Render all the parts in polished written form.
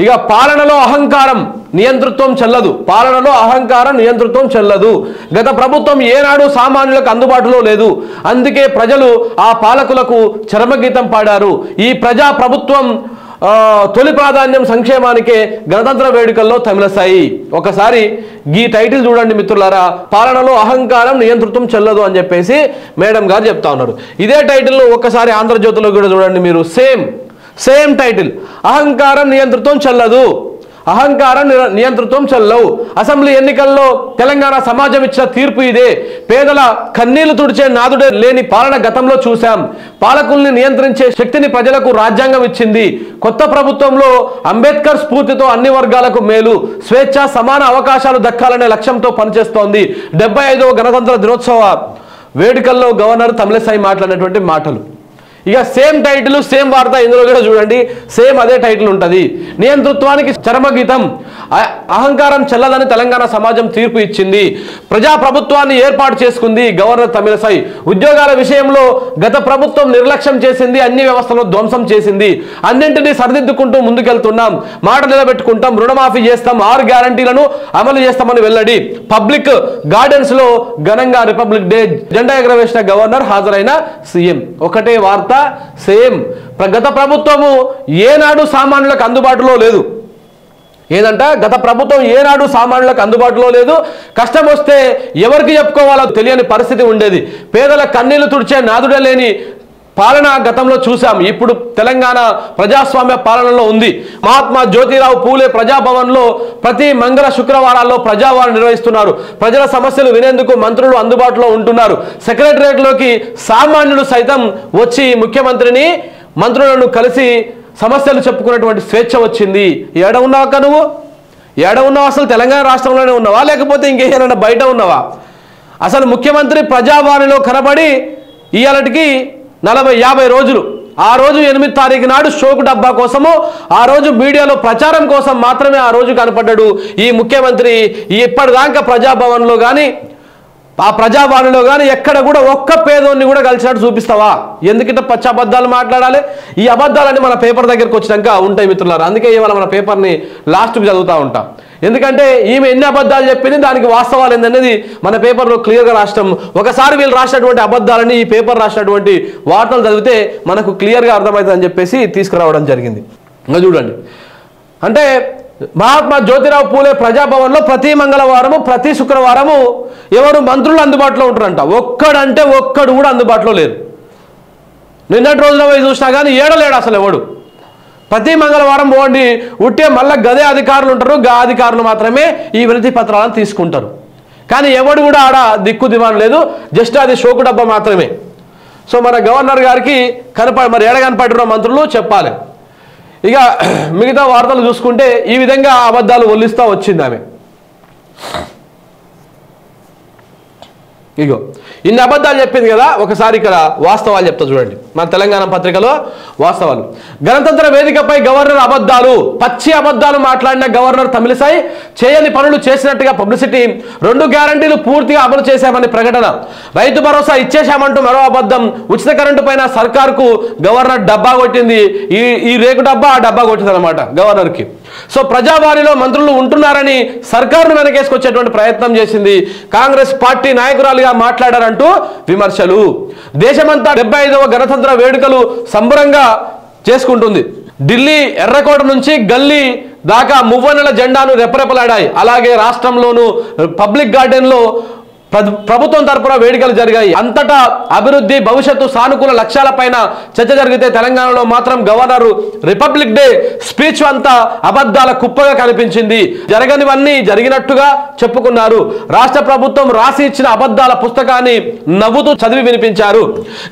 ఇక పాలనలో అహంకారం నియంతృత్వం చెల్లదు. పాలనలో అహంకారం నియంతృత్వం చెల్లదు. గత ప్రభుత్వం ఏనాడు సామాన్యులకు అందుబాటులో లేదు. అందుకే ప్రజలు ఆ పాలకులకు చరమగీతం పాడారు. ఈ ప్రజా ప్రభుత్వం తొలి ప్రాధాన్యం సంక్షేమానికే గణతంత్ర వేడుకల్లో తమిళసాయి. ఒకసారి ఈ టైటిల్ చూడండి మిత్రులారా, పాలనలో అహంకారం నియంతృత్వం చెల్లదు అని చెప్పేసి మేడం గారు చెప్తా ఉన్నారు. ఇదే టైటిల్ ఒకసారి ఆంధ్రజ్యోతిలో కూడా చూడండి మీరు, సేమ్ టైటిల్, అహంకారం నియంతృత్వం చెల్లదు, అహంకారం నియంతృత్వం చెల్లవు. అసెంబ్లీ ఎన్నికల్లో తెలంగాణ సమాజం ఇచ్చిన తీర్పు ఇదే. పేదల కన్నీళ్లు తుడిచే నాదుడే లేని పాలన గతంలో చూశాం. పాలకుల్ని నియంత్రించే శక్తిని ప్రజలకు రాజ్యాంగం ఇచ్చింది. కొత్త ప్రభుత్వంలో అంబేద్కర్ స్ఫూర్తితో అన్ని వర్గాలకు మేలు, స్వేచ్ఛ, సమాన అవకాశాలు దక్కాలనే లక్ష్యంతో పనిచేస్తోంది. 75వ గణతంత్ర దినోత్సవ వేడుకల్లో గవర్నర్ తమిళసాయి మాట్లాడినటువంటి మాటలు. ఇక సేమ్ టైటిల్ సేమ్ వార్త ఇందులో కూడా చూడండి, సేమ్ అదే టైటిల్ ఉంటుంది. నియంతృత్వానికి చరమగీతం, అహంకారం చెల్లదని తెలంగాణ సమాజం తీర్పు ఇచ్చింది. ప్రజా ప్రభుత్వాన్ని ఏర్పాటు చేసుకుంది గవర్నర్ తమిళసాయి. ఉద్యోగాల విషయంలో గత ప్రభుత్వం నిర్లక్ష్యం చేసింది, అన్ని వ్యవస్థలను ధ్వంసం చేసింది. అన్నింటినీ సరిదిద్దుకుంటూ ముందుకెళ్తున్నాం, మాట నిలబెట్టుకుంటాం, రుణమాఫీ చేస్తాం, 6 గ్యారంటీలను అమలు చేస్తామని వెల్లడి. పబ్లిక్ గార్డెన్స్ లో ఘనంగా రిపబ్లిక్ డే జెండా ఎగరవేసిన గవర్నర్, హాజరైన సీఎం. ఒకటే వార్త, సేమ్. గత ప్రభుత్వము ఏనాడు సామాన్యులకు అందుబాటులో లేదు. ఏదంట, గత ప్రభుత్వం ఏనాడు సామాన్యులకు అందుబాటులో లేదు. కష్టం వస్తే ఎవరికి చెప్పుకోవాలో తెలియని పరిస్థితి ఉండేది. పేదల కన్నీళ్లు తుడిచే నాదుడే లేని పాలన గతంలో చూసాం. ఇప్పుడు తెలంగాణ ప్రజాస్వామ్య పాలనలో ఉంది. మహాత్మా జ్యోతిరావు పూలే ప్రజాభవన్లో ప్రతి మంగళ శుక్రవారాల్లో ప్రజావాణి నిర్వహిస్తున్నారు. ప్రజల సమస్యలు వినేందుకు మంత్రులు అందుబాటులో ఉంటున్నారు. సెక్రటరియట్లోకి సామాన్యులు సైతం వచ్చి ముఖ్యమంత్రిని, మంత్రులను కలిసి సమస్యలు చెప్పుకున్నటువంటి స్వేచ్ఛ వచ్చింది. ఏడ ఉన్నావక్క నువ్వు? ఏడ ఉన్నావు? అసలు తెలంగాణ రాష్ట్రంలోనే ఉన్నావా, లేకపోతే ఇంకేమైనా బయట ఉన్నావా? అసలు ముఖ్యమంత్రి ప్రజావాణిలో కనబడి ఇవాళకి 40-50 రోజులు. ఆ రోజు 8వ తారీఖు నాడు షోకు డబ్బా కోసము, ఆ రోజు మీడియాలో ప్రచారం కోసం మాత్రమే ఆ రోజు కనపడ్డాడు ఈ ముఖ్యమంత్రి. ఇప్పటిదాకా ప్రజాభవన్లో కానీ ఆ ప్రజావాణిలో కానీ ఎక్కడ కూడా ఒక్క పేదోన్ని కూడా కలిసినట్టు చూపిస్తావా? ఎందుకంటే పచ్చి అబద్ధాలు మాట్లాడాలి. ఈ అబద్ధాలన్నీ మన పేపర్ దగ్గరకు వచ్చినాక ఉంటాయి మిత్రులారా. అందుకే ఇవాళ మన పేపర్ని లాస్ట్కి చదువుతూ ఉంటాం. ఎందుకంటే ఈమె ఎన్ని అబద్ధాలు చెప్పింది, దానికి వాస్తవాలు ఏందనేది మన పేపర్లో క్లియర్గా రాష్ట్రం. ఒకసారి వీళ్ళు రాసినటువంటి అబద్ధాలని ఈ పేపర్ రాసినటువంటి వార్తలు చదివితే మనకు క్లియర్గా అర్థమవుతుందని చెప్పేసి తీసుకురావడం జరిగింది. ఇంకా చూడండి, అంటే మహాత్మా జ్యోతిరావు పూలే ప్రజాభవన్లో ప్రతి మంగళవారము, ప్రతి శుక్రవారము ఎవరు మంత్రులు అందుబాటులో ఉంటారంట. ఒక్కడు కూడా అందుబాటులో లేరు. నిన్నటి రోజున పోయి చూసినా కానీ ఏడలేడు అసలు ఎవడు. ప్రతి మంగళవారం పోండి, ఉట్టే మళ్ళీ గదే అధికారులు ఉంటారు. అధికారులు మాత్రమే ఈ వినతి పత్రాలను తీసుకుంటారు. కానీ ఎవడు కూడా ఆడ దిక్కు దివాన్ లేదు, జస్ట్ అది షోకు డబ్బా మాత్రమే. సో మన గవర్నర్ గారికి మరి ఏడ కనపడ్డారో మంత్రులు చెప్పాలి. ఇక మిగతా వార్తలు చూసుకుంటే ఈ విధంగా అబద్ధాలు ఒల్లిస్తూ వచ్చింది ఆమె. ఇగో ఇన్ని అబద్ధాలు చెప్పింది కదా, ఒకసారి ఇక్కడ వాస్తవాలు చెప్తా చూడండి. మన తెలంగాణ పత్రికలో వాస్తవాలు. గణతంత్ర వేదికపై గవర్నర్ అబద్ధాలు, పచ్చి అబద్ధాలు మాట్లాడిన గవర్నర్ తమిళసాయి చేయని పనులు చేసినట్టుగా పబ్లిసిటీ. 2 గ్యారంటీలు పూర్తిగా అమలు చేశామని ప్రకటన. రైతు భరోసా ఇచ్చేశామంటూ మరో అబద్ధం. ఉచిత కరెంటు పైన సర్కార్కు గవర్నర్ డబ్బా కొట్టింది. ఈ రేకు డబ్బా ఆ డబ్బా కొట్టింది అనమాట గవర్నర్కి. సో ప్రజావాణిలో మంత్రులు ఉంటున్నారని సర్కారును వెనకేసుకొచ్చేటువంటి ప్రయత్నం చేసింది. కాంగ్రెస్ పార్టీ నాయకురాలుగా మాట్లాడారంటూ విమర్శలు. దేశమంతా 75వ గణతంత్ర వేడుకలు సంబరంగా చేసుకుంటుంది. ఢిల్లీ ఎర్రకోట నుంచి గల్లీ దాకా మువ్వన్నెల జెండాను రెపరెపలాడాయి. అలాగే రాష్ట్రంలోనూ పబ్లిక్ గార్డెన్లో ప్రభుత్వం తరపున వేడుకలు జరిగాయి. అంతటా అభివృద్ధి, భవిష్యత్తు, సానుకూల లక్ష్యాలపైన చర్చ జరిగితే తెలంగాణలో మాత్రం గవర్నర్ రిపబ్లిక్ డే స్పీచ్ అంతా అబద్ధాల కుప్పగా కనిపించింది. జరగనివన్నీ జరిగినట్టుగా చెప్పుకున్నారు. రాష్ట్ర ప్రభుత్వం రాసి ఇచ్చిన అబద్ధాల పుస్తకాన్ని నవ్వుతూ చదివి వినిపించారు.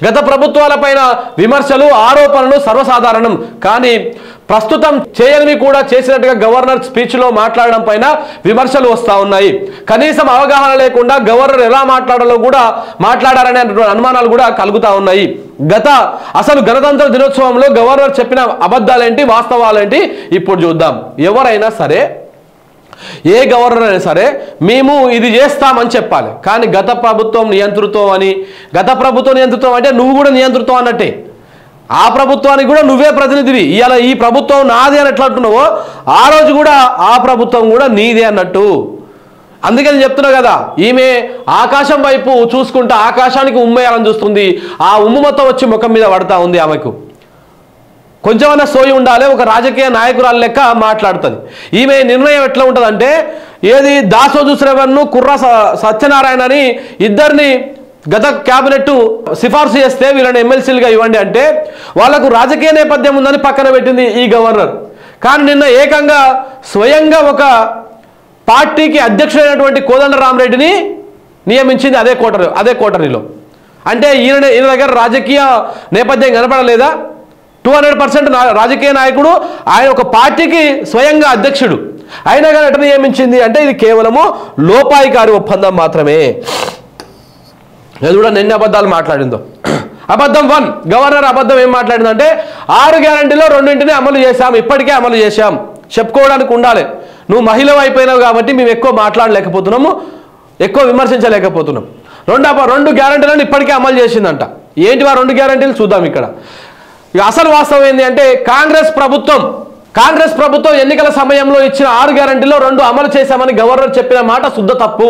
గత ప్రభుత్వాలపైన విమర్శలు, ఆరోపణలు సర్వసాధారణం. కానీ ప్రస్తుతం చేయనివి కూడా చేసినట్టుగా గవర్నర్ స్పీచ్లో మాట్లాడడం పైన విమర్శలు వస్తూ ఉన్నాయి. కనీసం అవగాహన లేకుండా గవర్నర్ ఎలా మాట్లాడారనే అనుమానాలు కూడా కలుగుతూ ఉన్నాయి. అసలు గణతంత్ర దినోత్సవంలో గవర్నర్ చెప్పిన అబద్ధాలేంటి, వాస్తవాలేంటి ఇప్పుడు చూద్దాం. ఎవరైనా సరే, ఏ గవర్నర్ అయినా సరే మేము ఇది చేస్తామని చెప్పాలి. కానీ గత ప్రభుత్వం నియంతృత్వం అంటే నువ్వు కూడా నియంతృత్వం అన్నట్టే. ఆ ప్రభుత్వానికి కూడా నువ్వే ప్రతినిధివి. ఇవాళ ఈ ప్రభుత్వం నాది అని ఎట్లా అంటున్నావో ఆ రోజు కూడా ఆ ప్రభుత్వం కూడా నీదే అన్నట్టు. అందుకని చెప్తున్నా కదా, ఈమె ఆకాశం వైపు చూసుకుంటా ఆకాశానికి ఉమ్మేయాలని చూస్తుంది. ఆ ఉమ్ము మొత్తం వచ్చి ముఖం మీద పడతా ఉంది. ఆమెకు కొంచెమన్నా సోయి ఉండాలి. ఒక రాజకీయ నాయకురాలు లెక్క మాట్లాడుతుంది. ఈమె నిర్ణయం ఎట్లా ఉంటుందంటే, ఏది దాసోజు శ్రవణ్ను కుర్రా సత్యనారాయణ అని ఇద్దరిని గత క్యాబినెట్ సిఫార్సు చేస్తే వీళ్ళని ఎమ్మెల్సీలుగా ఇవ్వండి అంటే వాళ్లకు రాజకీయ నేపథ్యం ఉందని పక్కన పెట్టింది ఈ గవర్నర్. కానీ నిన్న ఏకంగా స్వయంగా ఒక పార్టీకి అధ్యక్షుడైనటువంటి కోదండరామరెడ్డిని నియమించింది అదే కోటరీలో. అంటే ఈయన దగ్గర రాజకీయ నేపథ్యం కనపడలేదా? 200% రాజకీయ నాయకుడు, ఆయన ఒక పార్టీకి స్వయంగా అధ్యక్షుడు అయినా కానీ ఎట్లా నియమించింది అంటే ఇది కేవలము లోపాయికారి ఒప్పందం మాత్రమే. అది కూడా ఎన్ని అబద్ధాలు మాట్లాడిందో. అబద్ధం 1, గవర్నర్ అబద్ధం ఏం మాట్లాడిందంటే 6 గ్యారంటీలో 2 అమలు చేశాం, ఇప్పటికే అమలు చేశాం చెప్పుకోవడానికి ఉండాలి. నువ్వు మహిళ అయిపోయినావు కాబట్టి మేము ఎక్కువ మాట్లాడలేకపోతున్నాము, ఎక్కువ విమర్శించలేకపోతున్నాం. 2 గ్యారంటీలను ఇప్పటికే అమలు చేసిందంట. ఏంటివా 2 గ్యారంటీలు చూద్దాం. ఇక్కడ అసలు వాస్తవం ఏంటి అంటే కాంగ్రెస్ ప్రభుత్వం ఎన్నికల సమయంలో ఇచ్చిన 6 గ్యారంటీలో 2 అమలు చేశామని గవర్నర్ చెప్పిన మాట శుద్ధ తప్పు.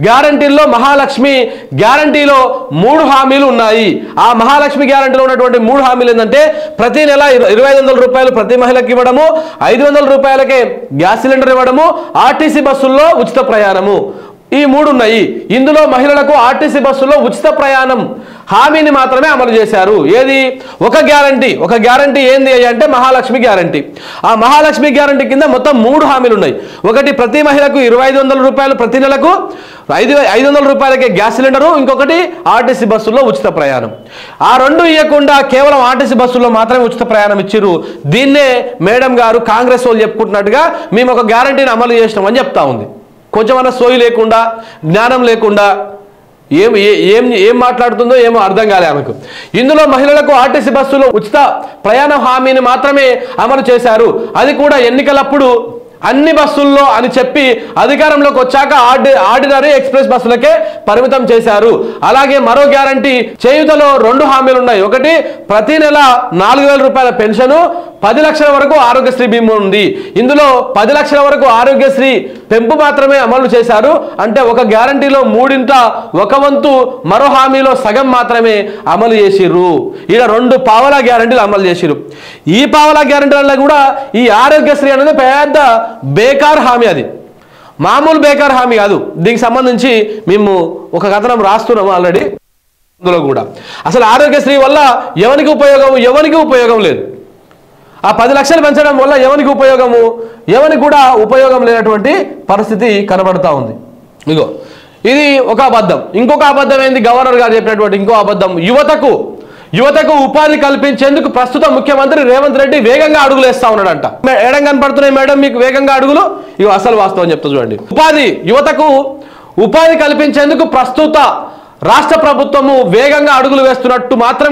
గ్యారంటీల్లో మహాలక్ష్మి గ్యారంటీలో 3 హామీలు ఉన్నాయి. ఆ మహాలక్ష్మి గ్యారంటీలో ఉన్నటువంటి 3 హామీలు ఏంటంటే ప్రతి నెల 2500 రూపాయలు ప్రతి మహిళకి ఇవ్వడము, 500 రూపాయలకే గ్యాస్ సిలిండర్ ఇవ్వడము, ఆర్టీసీ బస్సుల్లో ఉచిత ప్రయాణము. ఈ 3 ఉన్నాయి. ఇందులో మహిళలకు ఆర్టీసీ బస్సులో ఉచిత ప్రయాణం హామీని మాత్రమే అమలు చేశారు. ఏది ఒక గ్యారంటీ ఏంది అంటే మహాలక్ష్మి గ్యారంటీ. ఆ మహాలక్ష్మి గ్యారంటీ కింద మొత్తం 3 హామీలు ఉన్నాయి. ఒకటి ప్రతి మహిళకు 2500 రూపాయలు ప్రతి నెలకు, 500 రూపాయలకే గ్యాస్ సిలిండరు, ఇంకొకటి ఆర్టీసీ బస్సుల్లో ఉచిత ప్రయాణం. ఆ 2 ఇవ్వకుండా కేవలం ఆర్టీసీ బస్సుల్లో మాత్రమే ఉచిత ప్రయాణం ఇచ్చిర్రు. దీన్నే మేడం గారు కాంగ్రెస్ వాళ్ళు చెప్పుకుంటున్నట్టుగా మేము ఒక గ్యారంటీని అమలు చేసినామని చెప్తా ఉంది. కొంచెమన్నా సోయి లేకుండా, జ్ఞానం లేకుండా ఏం మాట్లాడుతుందో ఏమో అర్థం కాలే ఆమెకు. ఇందులో మహిళలకు ఆర్టీసీ బస్సులో ఉచిత ప్రయాణ హామీని మాత్రమే అమలు చేశారు. అది కూడా ఎన్నికలప్పుడు అన్ని బస్సుల్లో అని చెప్పి అధికారంలోకి వచ్చాక ఆర్డినరీ ఎక్స్ప్రెస్ బస్సులకే పరిమితం చేశారు. అలాగే మరో గ్యారంటీ చేయూతలో 2 హామీలు ఉన్నాయి. ఒకటి ప్రతి నెల 4000 రూపాయల పెన్షను, 10 లక్షల వరకు ఆరోగ్యశ్రీ బీమా ఉంది. ఇందులో 10 లక్షల వరకు ఆరోగ్యశ్రీ పెంపు మాత్రమే అమలు చేశారు. అంటే ఒక గ్యారంటీలో 1/3 వంతు మరో హామీలో సగం మాత్రమే అమలు చేసిర్రు. ఇలా 2 పావలా గ్యారంటీలు అమలు చేసిర్రు. ఈ పావలా గ్యారంటీలలో కూడా ఈ ఆరోగ్యశ్రీ అనేది పెద్ద బేకార్ హామీ. అది మామూలు బేకార్ హామీ కాదు. దీనికి సంబంధించి మేము ఒక కథనం రాస్తున్నాము ఆల్రెడీ. అందులో కూడా అసలు ఆరోగ్యశ్రీ వల్ల ఎవరికి ఉపయోగం లేదు. ఆ 10 లక్షలు పెంచడం వల్ల ఎవరికి కూడా ఉపయోగం లేనటువంటి పరిస్థితి కనబడతా ఉంది. ఇగో ఇది ఒక అబద్ధం. ఇంకొక అబద్ధం ఏంది, గవర్నర్ గారు చెప్పినటువంటి ఇంకో అబద్ధం, యువతకు ఉపాధి కల్పించేందుకు ప్రస్తుత ముఖ్యమంత్రి రేవంత్ రెడ్డి వేగంగా అడుగులు వేస్తా ఉన్నాడంట. ఏడం కనపడుతున్నాయి మేడం మీకు వేగంగా అడుగులు? ఇవి అసలు వాస్తవం చెప్తా చూడండి. యువతకు ఉపాధి కల్పించేందుకు ప్రస్తుత రాష్ట్ర ప్రభుత్వము వేగంగా అడుగులు వేస్తున్నట్టు మాత్రం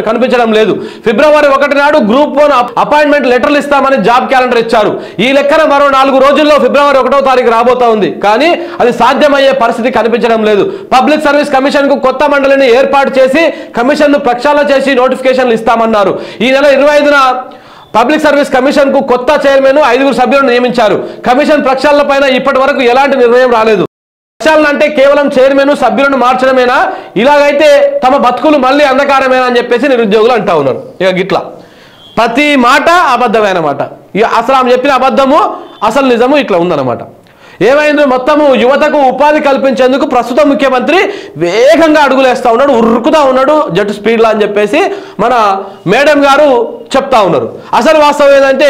కనిపించడం లేదు. ఫిబ్రవరి 1 నాడు గ్రూప్ 1 అపాయింట్మెంట్ లెటర్లు ఇస్తామని జాబ్ క్యాలెండర్ ఇచ్చారు. ఈ లెక్కన మరో 4 రోజుల్లో ఫిబ్రవరి 1వ తారీఖు రాబోతా ఉంది. కానీ అది సాధ్యమయ్యే పరిస్థితి కనిపించడం లేదు. పబ్లిక్ సర్వీస్ కమిషన్ కు కొత్త మండలిని ఏర్పాటు చేసి కమిషన్ ను ప్రక్షాళన చేసి నోటిఫికేషన్లు ఇస్తామన్నారు. ఈ నెల 25న పబ్లిక్ సర్వీస్ కమిషన్ కు కొత్త చైర్మన్ 5 సభ్యులను నియమించారు. కమిషన్ ప్రక్షాళన పైన ఇప్పటి వరకు ఎలాంటి నిర్ణయం రాలేదు. ప్రక్షాళన అంటే కేవలం చైర్మన్ సభ్యులను మార్చడమేనా? ఇలాగైతే తమ బతుకులు మళ్ళీ అంధకారమేనా అని చెప్పేసి నిరుద్యోగులు అంటా ఉన్నారు. ఇక గిట్లా ప్రతి మాట అబద్ధమైన మాట. ఇక అసలు ఆమె చెప్పిన అబద్ధము అసలు నిజము ఇట్లా ఉందన్నమాట. ఏమైందో మొత్తము యువతకు ఉపాధి కల్పించేందుకు ప్రస్తుత ముఖ్యమంత్రి వేగంగా అడుగులేస్తా ఉన్నాడు, ఉరుకుతా ఉన్నాడు జట్టు స్పీడ్లా అని చెప్పేసి మన మేడం గారు చెప్తా ఉన్నారు. అసలు వాస్తవం ఏంటంటే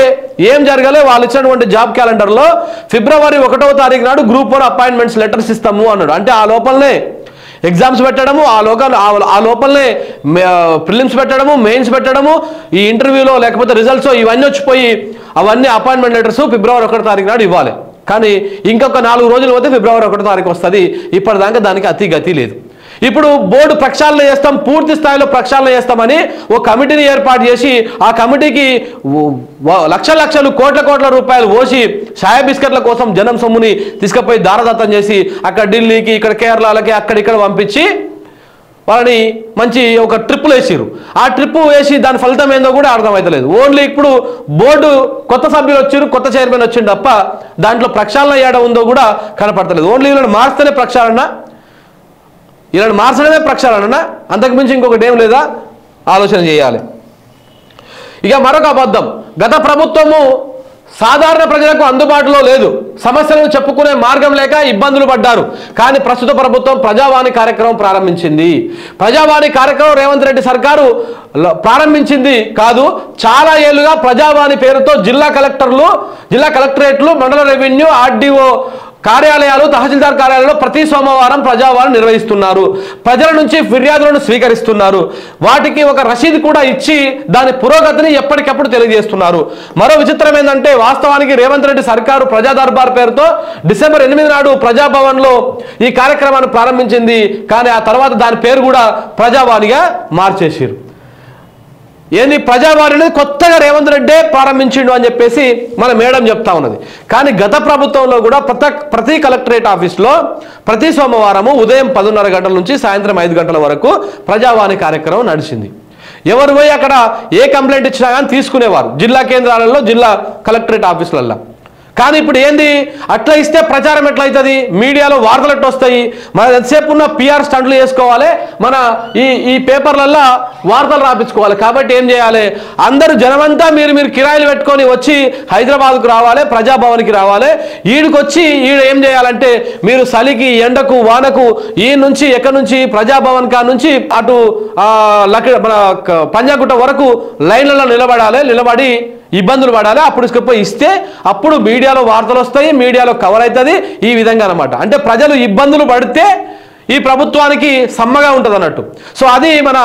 ఏం జరగలే. వాళ్ళు ఇచ్చినటువంటి జాబ్ క్యాలెండర్లో ఫిబ్రవరి 1వ తారీఖు నాడు గ్రూప్ 1 అపాయింట్మెంట్స్ లెటర్స్ ఇస్తాము అన్నాడు. అంటే ఆ లోపలనే ఎగ్జామ్స్ పెట్టడము, ఆ లోపలనే ప్రిలిమ్స్ పెట్టడము, మెయిన్స్ పెట్టడము, ఈ ఇంటర్వ్యూలో లేకపోతే రిజల్ట్స్ ఇవన్నీ వచ్చిపోయి అవన్నీ అపాయింట్మెంట్ లెటర్స్ ఫిబ్రవరి 1వ తారీఖు నాడు ఇవ్వాలి. కానీ ఇంకొక 4 రోజులు పోతే ఫిబ్రవరి 1వ తారీఖు వస్తుంది. ఇప్పటిదాకా దానికి అతి గతి లేదు. ఇప్పుడు బోర్డు ప్రక్షాళన చేస్తాం, పూర్తి స్థాయిలో ప్రక్షాళన చేస్తామని ఒక కమిటీని ఏర్పాటు చేసి ఆ కమిటీకి లక్షలు కోట్ల రూపాయలు పోసి ఛాయ బిస్కెట్ల కోసం జనం సొమ్ముని తీసుకుపోయి దారదత్తం చేసి అక్కడ ఢిల్లీకి, ఇక్కడ కేరళకి, అక్కడిక్కడ పంపించి వాళ్ళని మంచి ఒక ట్రిప్పులు వేసిరు. ఆ ట్రిప్పు వేసి దాని ఫలితం ఏందో కూడా అర్థమవుతలేదు. ఓన్లీ ఇప్పుడు బోర్డు కొత్త సభ్యులు వచ్చారు, కొత్త చైర్మన్ వచ్చిండు తప్ప దాంట్లో ప్రక్షాళన ఏడ ఉందో కూడా కనపడతలేదు. ఓన్లీ వీళ్ళని మార్స్తేనే ప్రక్షాళన, వీళ్ళని మార్చడమే ప్రక్షాళన, అంతకుమించి ఇంకొకటి ఏం లేదా ఆలోచన చేయాలి. ఇక మరొక అబద్ధం, గత ప్రభుత్వము సాధారణ ప్రజలకు అందుబాటులో లేదు, సమస్యలను చెప్పుకునే మార్గం లేక ఇబ్బందులు పడ్డారు. కానీ ప్రస్తుత ప్రభుత్వం ప్రజావాణి కార్యక్రమం ప్రారంభించింది. ప్రజావాణి కార్యక్రమం రేవంత్ రెడ్డి సర్కారు ప్రారంభించింది కాదు, చాలా ఏళ్లుగా ప్రజావాణి పేరుతో జిల్లా కలెక్టరేట్లు, మండల రెవెన్యూ, ఆర్డీఓ కార్యాలయాలు, తహసీల్దార్ కార్యాలయాల్లో ప్రతి సోమవారం ప్రజావాణి నిర్వహిస్తున్నారు. ప్రజల నుంచి ఫిర్యాదులను స్వీకరిస్తున్నారు. వాటికి ఒక రసీదు కూడా ఇచ్చి దాని పురోగతిని ఎప్పటికప్పుడు తెలియజేస్తున్నారు. మరో విచిత్రం ఏంటంటే, వాస్తవానికి రేవంత్ రెడ్డి సర్కారు ప్రజా దర్బార్ పేరుతో డిసెంబర్ 8 నాడు ప్రజాభవన్లో ఈ కార్యక్రమాన్ని ప్రారంభించింది. కానీ ఆ తర్వాత దాని పేరు కూడా ప్రజావాణిగా మార్చేసారు. ఏంది ప్రజావాణిని కొత్తగా రేవంత్ రెడ్డే ప్రారంభించిండు అని చెప్పేసి మన మేడం చెప్తా ఉన్నది. కానీ గత ప్రభుత్వంలో కూడా ప్రతి కలెక్టరేట్ ఆఫీస్లో ప్రతి సోమవారము ఉదయం 10:30 గంటల నుంచి సాయంత్రం 5 గంటల వరకు ప్రజావాణి కార్యక్రమం నడిచింది. ఎవరు పోయి అక్కడ ఏ కంప్లైంట్ ఇచ్చినా కానీ తీసుకునేవారు, జిల్లా కేంద్రాలలో, జిల్లా కలెక్టరేట్ ఆఫీసులలో. కానీ ఇప్పుడు ఏంది, అట్లా ఇస్తే ప్రచారం ఎట్లయితుంది, మీడియాలో వార్తలు ఎట్లా వస్తాయి, మన ఎంతసేపు ఉన్న పిఆర్ స్టంట్లు చేసుకోవాలి, మన ఈ పేపర్లల్లో వార్తలు రాపించుకోవాలి. కాబట్టి ఏం చేయాలి, అందరూ జనమంతా మీరు కిరాయిలు పెట్టుకొని వచ్చి హైదరాబాద్కు రావాలి, ప్రజాభవన్కి రావాలి. ఈడికొచ్చి ఏం చేయాలంటే మీరు చలికి, ఎండకు, వానకు ఈ నుంచి ఎక్కడి నుంచి ప్రజాభవన్ కా నుంచి అటు మన పంజాగుట్ట వరకు లైన్లలో నిలబడి ఇబ్బందులు పడాలి. అప్పుడు ఇసుకపోయి ఇస్తే అప్పుడు మీడియాలో వార్తలు వస్తాయి, మీడియాలో కవర్ అవుతుంది. ఈ విధంగా అన్నమాట. అంటే ప్రజలు ఇబ్బందులు పడితే ఈ ప్రభుత్వానికి సమ్మగా ఉంటుంది అన్నట్టు. సో అది మన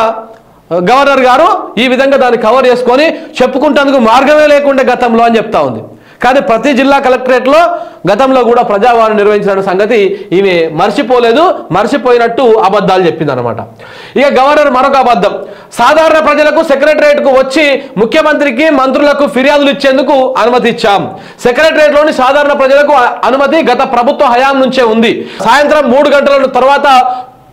గవర్నర్ గారు ఈ విధంగా దాన్ని కవర్ చేసుకొని చెప్పుకుంటేందుకు మార్గమే లేకుండా గతంలో అని చెప్తా ఉంది. కానీ ప్రతి జిల్లా కలెక్టరేట్లో గతంలో కూడా ప్రజావాణి నిర్వహించిన సంగతి ఈమె మర్చిపోయినట్టు అబద్ధాలు చెప్పింది అనమాట. ఇక గవర్నర్ మరొక అబద్ధం, సాధారణ ప్రజలకు సెక్రటరియట్కు వచ్చి ముఖ్యమంత్రికి, మంత్రులకు ఫిర్యాదులు ఇచ్చేందుకు అనుమతి ఇచ్చాం. సెక్రటరియట్లోని సాధారణ ప్రజలకు అనుమతి గత ప్రభుత్వ హయాం నుంచే ఉంది. సాయంత్రం 3 గంటల తర్వాత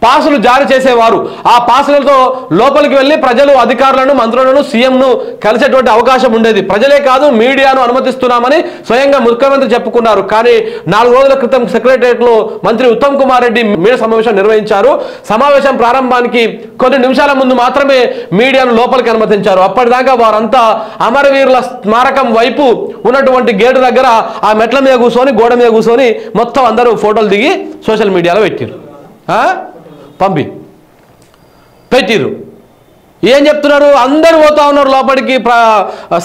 పాసులు జారీ చేసేవారు. ఆ పాసులతో లోపలికి వెళ్ళి ప్రజలు, అధికారులను, మంత్రులను, సీఎంను కలిసేటువంటి అవకాశం ఉండేది. ప్రజలే కాదు మీడియాను అనుమతిస్తున్నామని స్వయంగా ముఖ్యమంత్రి చెప్పుకున్నారు. కానీ 4 రోజుల క్రితం సెక్రటరియట్లో మంత్రి ఉత్తమ్ కుమార్ రెడ్డి మీడియా సమావేశం నిర్వహించారు. సమావేశం ప్రారంభానికి కొన్ని నిమిషాల ముందు మాత్రమే మీడియాను లోపలికి అనుమతించారు. అప్పటిదాకా వారంతా అమరవీరుల స్మారకం వైపు ఉన్నటువంటి గేటు దగ్గర ఆ మెట్ల మీద కూర్చొని, గోడ మీద కూర్చొని మొత్తం అందరూ ఫోటోలు దిగి సోషల్ మీడియాలో పెట్టిరు. ఏం చెప్తున్నారు, అందరూ పోతా ఉన్నారు లోపలికి,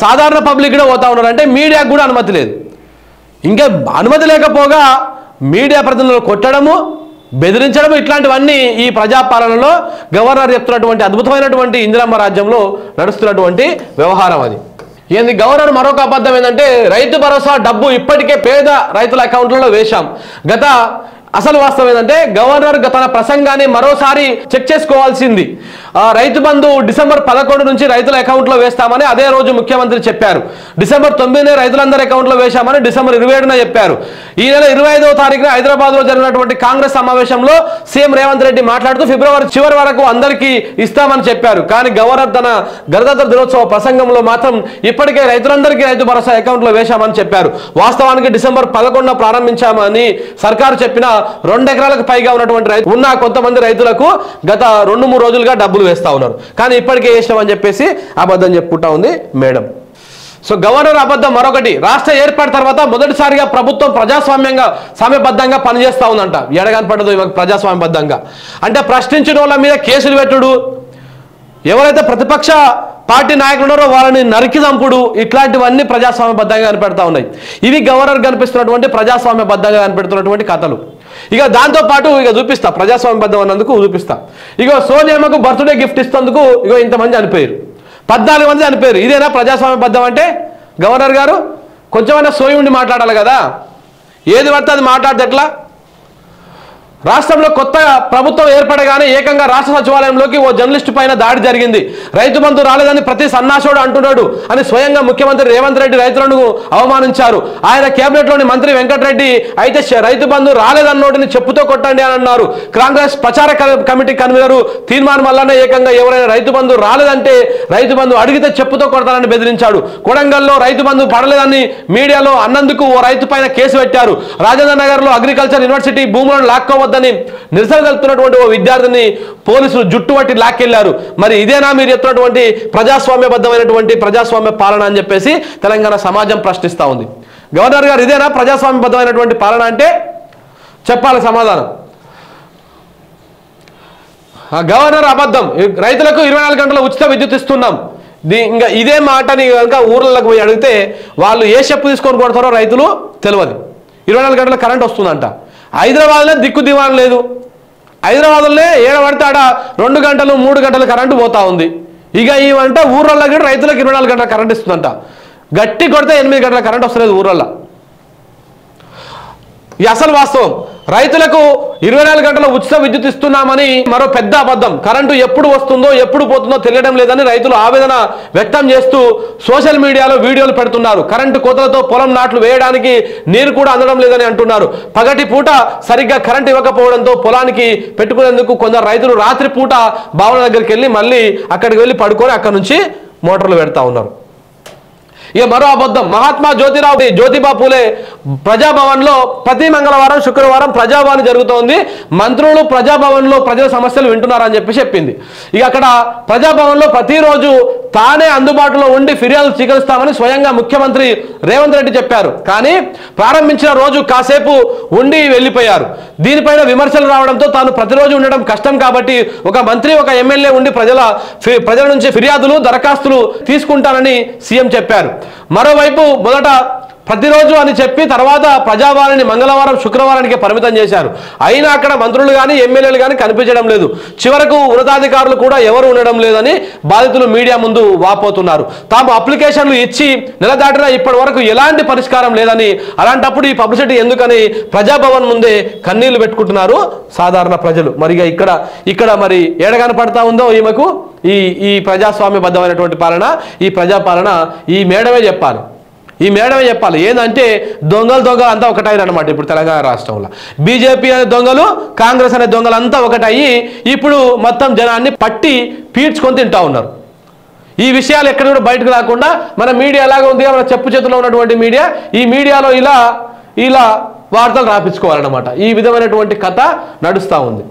సాధారణ పబ్లిక్ కూడా పోతా ఉన్నారు. అంటే మీడియాకు కూడా అనుమతి లేదు. ఇంకా అనుమతి లేకపోగా మీడియా ప్రతినిధులు కొట్టడము, బెదిరించడము, ఇట్లాంటివన్నీ ఈ ప్రజాపాలనలో గవర్నర్ చెప్తున్నటువంటి అద్భుతమైనటువంటి ఇందిరమ్మ రాజ్యంలో నడుస్తున్నటువంటి వ్యవహారం అది. ఏంది గవర్నర్ మరొక అబద్ధం ఏంటంటే, రైతు భరోసా డబ్బు ఇప్పటికే పేద రైతుల అకౌంట్లలో వేశాం. అసలు వాస్తవం ఏంటంటే, గవర్నర్ తన ప్రసంగాన్ని మరోసారి చెక్ చేసుకోవాల్సింది. రైతు బంధు డిసెంబర్ 11 నుంచి రైతుల అకౌంట్లో వేస్తామని అదే రోజు ముఖ్యమంత్రి చెప్పారు. డిసెంబర్ 9 రైతులందరి అకౌంట్లో వేశామని డిసెంబర్ 27న చెప్పారు. ఈ నెల 25వ తారీఖున హైదరాబాద్లో జరిగినటువంటి కాంగ్రెస్ సమావేశంలో సీఎం రేవంత్ రెడ్డి మాట్లాడుతూ ఫిబ్రవరి చివరి వరకు అందరికీ ఇస్తామని చెప్పారు. కానీ గవర్నర్ తన గణతంత్ర దినోత్సవ ప్రసంగంలో మాత్రం ఇప్పటికే రైతులందరికీ రైతు భరోసా అకౌంట్లో వేశామని చెప్పారు. వాస్తవానికి డిసెంబర్ 11న ప్రారంభించామని సర్కారు చెప్పిన 2 ఎకరాలకు పైగా ఉన్నటువంటి ఉన్న కొంతమంది రైతులకు గత 2-3 రోజులుగా డబ్బులు వేస్తా ఉన్నారు. కానీ ఇప్పటికే వేసినామని చెప్పేసి అబద్ధం చెప్పుకుంటా ఉంది మేడం. సో గవర్నర్ అబద్ధం మరొకటి, రాష్ట్ర ఏర్పాటు తర్వాత మొదటిసారిగా ప్రభుత్వం సామ్యబద్ధంగా పనిచేస్తా ఉందంట. ఎడగాని పడ్డదు ప్రజాస్వామ్యబద్ధంగా అంటే ప్రశ్నించిన వాళ్ళ మీద కేసులు పెట్టుడు, ఎవరైతే ప్రతిపక్ష పార్టీ నాయకులు ఉన్నారో వాళ్ళని నరికి చంపుడు, ఇట్లాంటివన్నీ ప్రజాస్వామ్యబద్ధంగా కనిపెడతా ఉన్నాయి. ఇవి గవర్నర్ కనిపిస్తున్నటువంటి ప్రజాస్వామ్యబద్ధంగా కనిపెడుతున్నటువంటి కథలు. ఇక దాంతోపాటు చూపిస్తా, ప్రజాస్వామ్యబద్ధం అన్నందుకు చూపిస్తా. సోనియామ్మకు బర్త్డే గిఫ్ట్ ఇస్తేందుకు ఇంతమంది చనిపోయారు, 14 మంది చనిపోయారు. ఇదేనా ప్రజాస్వామ్యబద్ధం అంటే? గవర్నర్ గారు కొంచెమైనా సోయి ఉండి మాట్లాడాలి కదా, ఏది పడితే అది మాట్లాడితే ఎట్లా? రాష్ట్రంలో కొత్త ప్రభుత్వం ఏర్పడగానే ఏకంగా రాష్ట్ర సచివాలయంలోకి ఓ జర్నలిస్టు పైన దాడి జరిగింది. రైతు బంధు రాలేదని ప్రతి సన్నాసుడు అంటున్నాడు అని స్వయంగా ముఖ్యమంత్రి రేవంత్ రెడ్డి రైతులను అవమానించారు. ఆయన కేబినెట్లోని మంత్రి వెంకటరెడ్డి అయితే రైతు బంధు రాలేదన్నోటిని చెప్పుతో కొట్టండి అని అన్నారు. కాంగ్రెస్ ప్రచార కమిటీ కన్వీనర్ తీర్మానం వల్లనే ఏకంగా ఎవరైనా రైతు బంధు రాలేదంటే రైతు బంధు అడిగితే చెప్పుతో కొడతానని బెదిరించాడు. కొడంగల్లో రైతు బంధు పడలేదని మీడియాలో అన్నందుకు ఓ రైతు పైన కేసు పెట్టారు. రాజేంద్ర నగర్ లో అగ్రికల్చర్ యూనివర్సిటీ భూములను లాక్కోవద్దని నిరసన తెలుపుతున్నటువంటి ఓ విద్యార్థిని పోలీసులు జుట్టుపట్టి లాక్కెళ్లారు. మరి ఇదేనా మీరు చెప్తున్నటువంటి ప్రజాస్వామ్యబద్ధమైనటువంటి ప్రజాస్వామ్య పాలన అని చెప్పేసి తెలంగాణ సమాజం ప్రశ్నిస్తా ఉంది. గవర్నర్ గారు ఇదేనా ప్రజాస్వామ్యబద్ధమైనటువంటి పాలన అంటే? చెప్పాలి సమాధానం. గవర్నర్ అబద్ధం, రైతులకు 24 గంటల ఉచిత విద్యుత్ ఇస్తున్నాం. ఇంకా ఇదే మాటని కనుక ఊర్లకు పోయి అడిగితే వాళ్ళు ఏ చెప్పు తీసుకొని కొడతారో రైతులు తెలియదు. 24 గంటల కరెంట్ వస్తుందంట. హైదరాబాద్లో దిక్కు దివాణం లేదు. హైదరాబాద్లోనే ఏడబడితే ఆడ 2 గంటలు 3 గంటలు కరెంటు పోతా ఉంది. ఇక ఇవంట ఊర్లలో కూడా రైతులకు 24 గంటల కరెంట్ ఇస్తుందంట. గట్టి కొడితే 8 గంటల కరెంట్ వస్తలేదు ఊర్లలో. ఈ అసలు వాస్తవం. రైతులకు 24 గంటల ఉచిత విద్యుత్ ఇస్తున్నామని మరో పెద్ద అబద్ధం. కరెంటు ఎప్పుడు వస్తుందో ఎప్పుడు పోతుందో తెలియడం లేదని రైతులు ఆవేదన వ్యక్తం చేస్తూ సోషల్ మీడియాలో వీడియోలు పెడుతున్నారు. కరెంటు కోతలతో పొలం నాట్లు వేయడానికి నీరు కూడా అందడం లేదని అంటున్నారు. పగటి పూట సరిగ్గా కరెంటు ఇవ్వకపోవడంతో పొలానికి పెట్టుకునేందుకు కొందరు రైతులు రాత్రి పూట బావుల దగ్గరికి వెళ్ళి మళ్ళీ అక్కడికి వెళ్ళి పడుకొని అక్కడ నుంచి మోటార్లు పెడతా ఉన్నారు. ఇక మరో అబద్ధం. మహాత్మా జ్యోతిబా పూలే ప్రజాభవన్లో ప్రతి మంగళవారం శుక్రవారం ప్రజాభవన్ జరుగుతోంది. మంత్రులు ప్రజాభవన్లో ప్రజల సమస్యలు వింటున్నారని చెప్పి చెప్పింది. ఇక అక్కడ ప్రజాభవన్లో ప్రతిరోజు తానే అందుబాటులో ఉండి ఫిర్యాదులు స్వీకరిస్తామని స్వయంగా ముఖ్యమంత్రి రేవంత్ రెడ్డి చెప్పారు. కానీ ప్రారంభించిన రోజు కాసేపు ఉండి వెళ్ళిపోయారు. దీనిపైన విమర్శలు రావడంతో తాను ప్రతిరోజు ఉండడం కష్టం కాబట్టి ఒక మంత్రి ఒక ఎమ్మెల్యే ఉండి ప్రజల నుంచి ఫిర్యాదులు దరఖాస్తులు తీసుకుంటానని సీఎం చెప్పారు. మరోవైపు మొదట ప్రతిరోజు అని చెప్పి తర్వాత ప్రజాభవన్ని మంగళవారం శుక్రవారానికి పరిమితం చేశారు. అయినా అక్కడ మంత్రులు కానీ ఎమ్మెల్యేలు కానీ కనిపించడం లేదు. చివరకు ఉన్నతాధికారులు కూడా ఎవరు ఉండడం లేదని బాధితులు మీడియా ముందు వాపోతున్నారు. తాము అప్లికేషన్లు ఇచ్చి నెల దాటినా ఇప్పటి వరకు ఎలాంటి పరిష్కారం లేదని, అలాంటప్పుడు ఈ పబ్లిసిటీ ఎందుకని ప్రజాభవన్ ముందే కన్నీళ్లు పెట్టుకుంటున్నారు సాధారణ ప్రజలు. మరి ఇక్కడ మరి ఏడగాన పడతా ఉందో ఈమెకు ఈ ప్రజాస్వామ్యబద్ధమైనటువంటి పాలన, ఈ ప్రజాపాలన ఈ మేడమే చెప్పాలి. ఏంటంటే దొంగలు అంతా ఒకటైనమాట. ఇప్పుడు తెలంగాణ రాష్ట్రంలో బీజేపీ అనే దొంగలు, కాంగ్రెస్ అనే దొంగలు అంతా ఒకటయ్యి ఇప్పుడు మొత్తం జనాన్ని పట్టి పీడ్చుకొని తింటా ఉన్నారు. ఈ విషయాలు ఎక్కడ కూడా బయటకు రాకుండా మన మీడియా ఎలాగ ఉంది, మన చెప్పు చేతిలో ఉన్నటువంటి మీడియా, ఈ మీడియాలో ఇలా వార్తలు రాపించుకోవాలన్నమాట. ఈ విధమైనటువంటి కథ నడుస్తూ ఉంది.